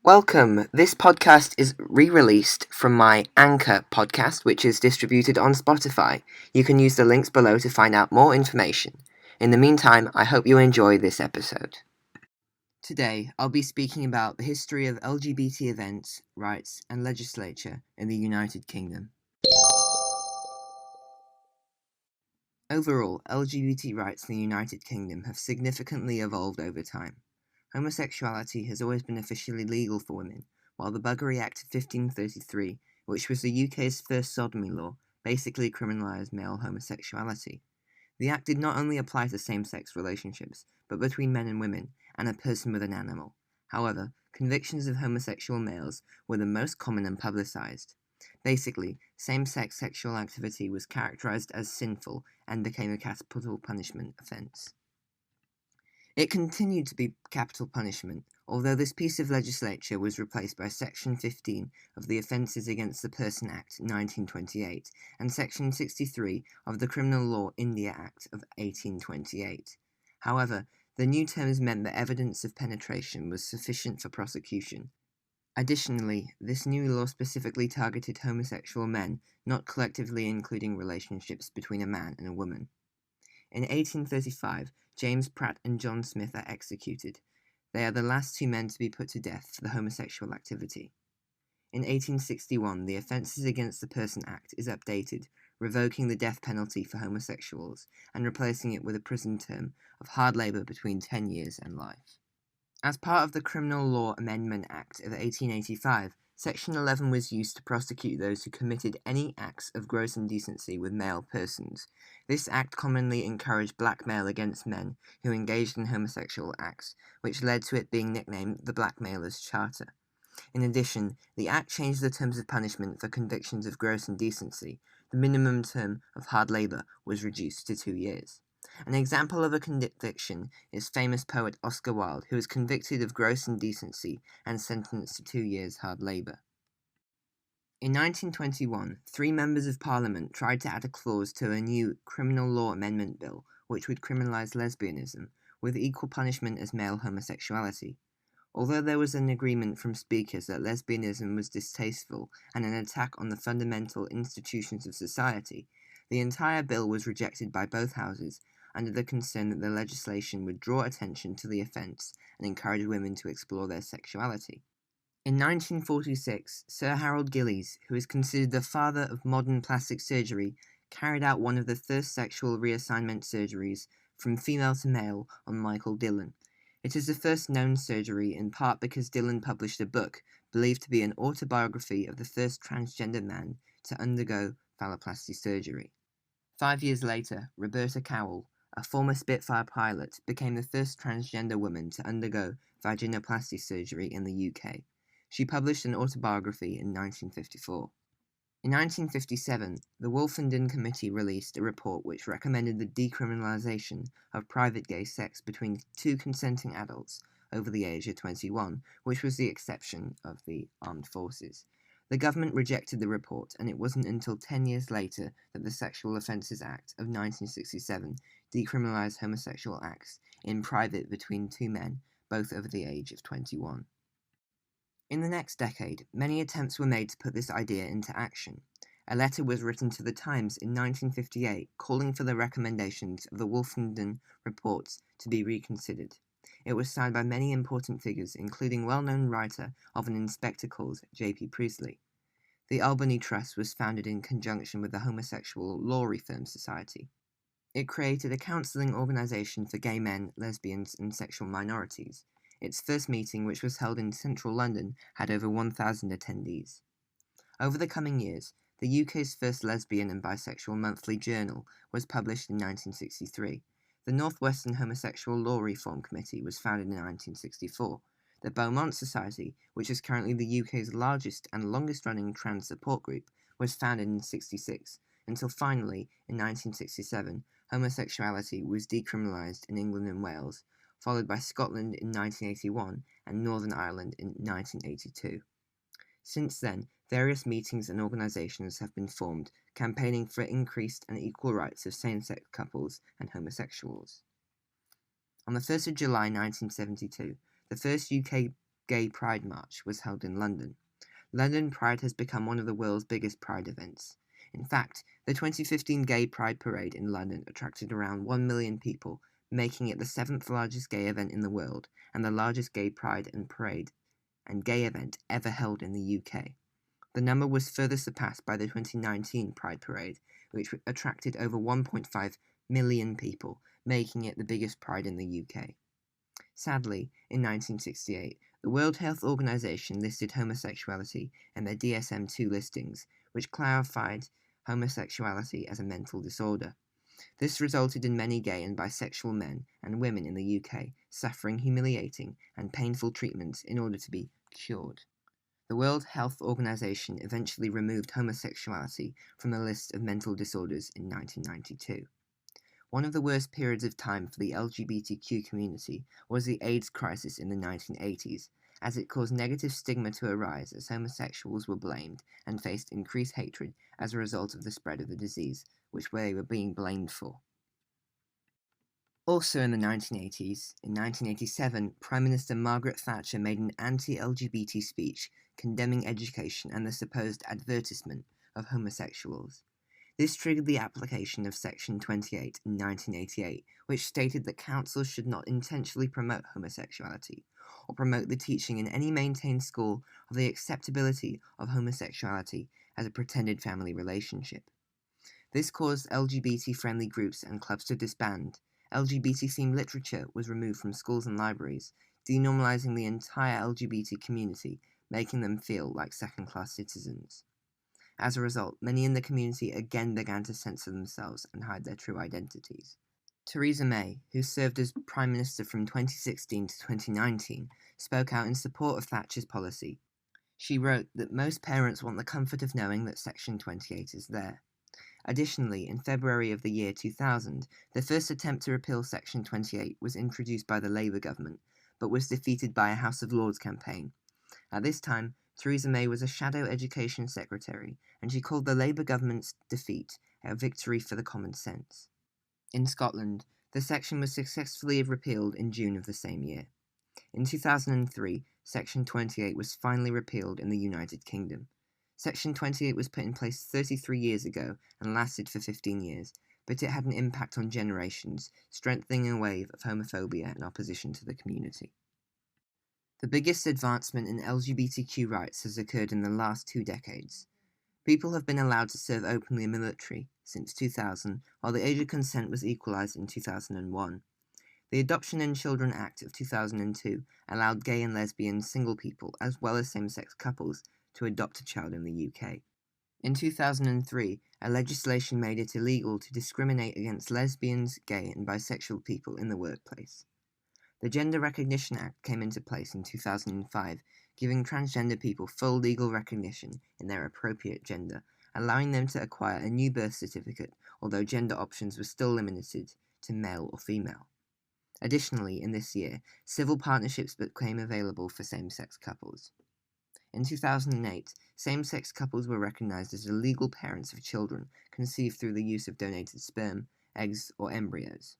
Welcome. This podcast is re-released from my Anchor podcast, which is distributed on Spotify. You can use the links below to find out more information. In the meantime, I hope you enjoy this episode. Today, I'll be speaking about the history of LGBT events, rights, and legislature in the United Kingdom. Overall, LGBT rights in the United Kingdom have significantly evolved over time. Homosexuality has always been officially legal for women, while the Buggery Act of 1533, which was the UK's first sodomy law, basically criminalised male homosexuality. The act did not only apply to same-sex relationships, but between men and women, and a person with an animal. However, convictions of homosexual males were the most common and publicised. Basically, same-sex sexual activity was characterised as sinful and became a capital punishment offence. It continued to be capital punishment, although this piece of legislation was replaced by Section 15 of the Offences Against the Person Act 1928 and Section 63 of the Criminal Law India Act of 1828. However, the new terms meant that evidence of penetration was sufficient for prosecution. Additionally, this new law specifically targeted homosexual men, not collectively including relationships between a man and a woman. In 1835, James Pratt and John Smith are executed. They are the last two men to be put to death for the homosexual activity. In 1861, the Offences Against the Person Act is updated, revoking the death penalty for homosexuals and replacing it with a prison term of hard labour between 10 years and life. As part of the Criminal Law Amendment Act of 1885, Section 11 was used to prosecute those who committed any acts of gross indecency with male persons. This act commonly encouraged blackmail against men who engaged in homosexual acts, which led to it being nicknamed the Blackmailers' Charter. In addition, the act changed the terms of punishment for convictions of gross indecency. The minimum term of hard labour was reduced to 2 years. An example of a conviction is famous poet Oscar Wilde, who was convicted of gross indecency and sentenced to 2 years hard labour. In 1921, 3 members of Parliament tried to add a clause to a new Criminal Law Amendment Bill, which would criminalise lesbianism, with equal punishment as male homosexuality. Although there was an agreement from speakers that lesbianism was distasteful and an attack on the fundamental institutions of society, the entire bill was rejected by both houses under the concern that the legislation would draw attention to the offence and encourage women to explore their sexuality. In 1946, Sir Harold Gillies, who is considered the father of modern plastic surgery, carried out one of the first sexual reassignment surgeries from female to male on Michael Dillon. It is the first known surgery in part because Dillon published a book believed to be an autobiography of the first transgender man to undergo phalloplasty surgery. 5 years later, Roberta Cowell, a former Spitfire pilot, became the first transgender woman to undergo vaginoplasty surgery in the UK. She published an autobiography in 1954. In 1957, the Wolfenden Committee released a report which recommended the decriminalisation of private gay sex between 2 consenting adults over the age of 21, which was the exception of the armed forces. The government rejected the report, and it wasn't until 10 years later that the Sexual Offences Act of 1967 decriminalised homosexual acts in private between 2 men, both over the age of 21. In the next decade, many attempts were made to put this idea into action. A letter was written to the Times in 1958 calling for the recommendations of the Wolfenden reports to be reconsidered. It was signed by many important figures, including well-known writer of an inspector called J.P. Priestley. The Albany Trust was founded in conjunction with the Homosexual Law Reform Society. It created a counselling organisation for gay men, lesbians, and sexual minorities. Its first meeting, which was held in central London, had over 1,000 attendees. Over the coming years, the UK's first lesbian and bisexual monthly journal was published in 1963. The North Western Homosexual Law Reform Committee was founded in 1964. The Beaumont Society, which is currently the UK's largest and longest-running trans support group, was founded in 1966, until finally, in 1967, homosexuality was decriminalised in England and Wales, followed by Scotland in 1981 and Northern Ireland in 1982. Since then, various meetings and organisations have been formed, campaigning for increased and equal rights of same-sex couples and homosexuals. On the 1st of July 1972, the first UK Gay Pride March was held in London. London Pride has become one of the world's biggest pride events. In fact, the 2015 Gay Pride Parade in London attracted around 1 million people, making it the 7th largest gay event in the world and the largest gay pride and parade and gay event ever held in the UK. The number was further surpassed by the 2019 Pride Parade, which attracted over 1.5 million people, making it the biggest pride in the UK. Sadly, in 1968, the World Health Organization listed homosexuality in their DSM-2 listings, which clarified homosexuality as a mental disorder. This resulted in many gay and bisexual men and women in the UK suffering humiliating and painful treatments in order to be cured. The World Health Organization eventually removed homosexuality from the list of mental disorders in 1992. One of the worst periods of time for the LGBTQ community was the AIDS crisis in the 1980s, as it caused negative stigma to arise as homosexuals were blamed and faced increased hatred as a result of the spread of the disease, which they were being blamed for. Also in the 1980s, in 1987, Prime Minister Margaret Thatcher made an anti-LGBT speech condemning education and the supposed advertisement of homosexuals. This triggered the application of Section 28 in 1988, which stated that councils should not intentionally promote homosexuality or promote the teaching in any maintained school of the acceptability of homosexuality as a pretended family relationship. This caused LGBT-friendly groups and clubs to disband. LGBT-themed literature was removed from schools and libraries, denormalizing the entire LGBT community, making them feel like second-class citizens. As a result, many in the community again began to censor themselves and hide their true identities. Theresa May, who served as Prime Minister from 2016 to 2019, spoke out in support of Thatcher's policy. She wrote that most parents want the comfort of knowing that Section 28 is there. Additionally, in February of the year 2000, the first attempt to repeal Section 28 was introduced by the Labour government, but was defeated by a House of Lords campaign. At this time, Theresa May was a shadow education secretary, and she called the Labour government's defeat a victory for the common sense. In Scotland, the section was successfully repealed in June of the same year. In 2003, Section 28 was finally repealed in the United Kingdom. Section 28 was put in place 33 years ago and lasted for 15 years, but it had an impact on generations, strengthening a wave of homophobia and opposition to the community. The biggest advancement in LGBTQ rights has occurred in the last 2 decades. People have been allowed to serve openly in the military since 2000, while the age of consent was equalized in 2001. The Adoption and Children Act of 2002 allowed gay and lesbian single people, as well as same-sex couples, to adopt a child in the UK. In 2003, a legislation made it illegal to discriminate against lesbians, gay, and bisexual people in the workplace. The Gender Recognition Act came into place in 2005, giving transgender people full legal recognition in their appropriate gender, allowing them to acquire a new birth certificate, although gender options were still limited to male or female. Additionally, in this year, civil partnerships became available for same-sex couples. In 2008, same-sex couples were recognized as the legal parents of children conceived through the use of donated sperm, eggs, or embryos.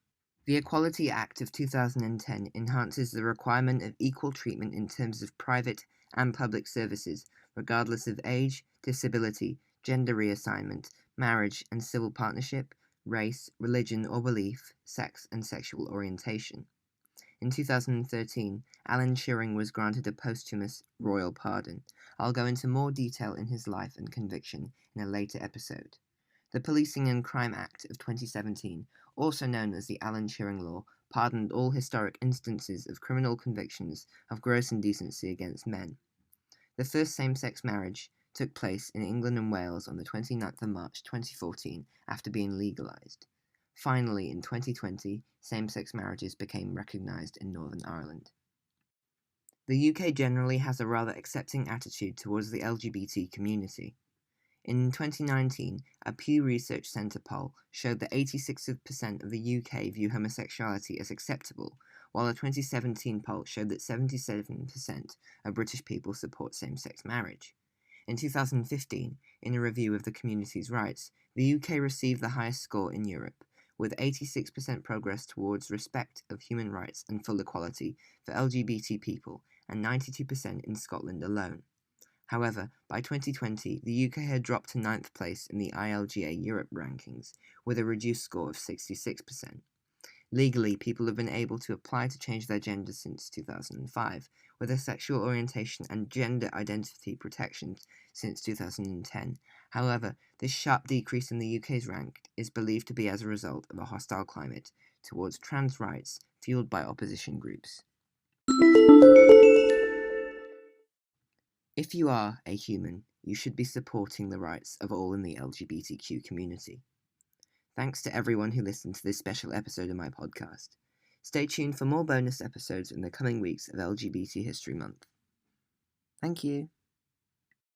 The Equality Act of 2010 enhances the requirement of equal treatment in terms of private and public services, regardless of age, disability, gender reassignment, marriage and civil partnership, race, religion or belief, sex and sexual orientation. In 2013, Alan Turing was granted a posthumous royal pardon. I'll go into more detail in his life and conviction in a later episode. The Policing and Crime Act of 2017, also known as the Alan Turing Law, pardoned all historic instances of criminal convictions of gross indecency against men. The first same-sex marriage took place in England and Wales on the 29th of March 2014 after being legalised. Finally, in 2020, same-sex marriages became recognised in Northern Ireland. The UK generally has a rather accepting attitude towards the LGBT community. In 2019, a Pew Research Centre poll showed that 86% of the UK view homosexuality as acceptable, while a 2017 poll showed that 77% of British people support same-sex marriage. In 2015, in a review of the community's rights, the UK received the highest score in Europe, with 86% progress towards respect of human rights and full equality for LGBT people, and 92% in Scotland alone. However, by 2020, the UK had dropped to 9th place in the ILGA Europe rankings, with a reduced score of 66%. Legally, people have been able to apply to change their gender since 2005, with their sexual orientation and gender identity protections since 2010. However, this sharp decrease in the UK's rank is believed to be as a result of a hostile climate towards trans rights fueled by opposition groups. If you are a human, you should be supporting the rights of all in the LGBTQ community. Thanks to everyone who listened to this special episode of my podcast. Stay tuned for more bonus episodes in the coming weeks of LGBT History Month. Thank you.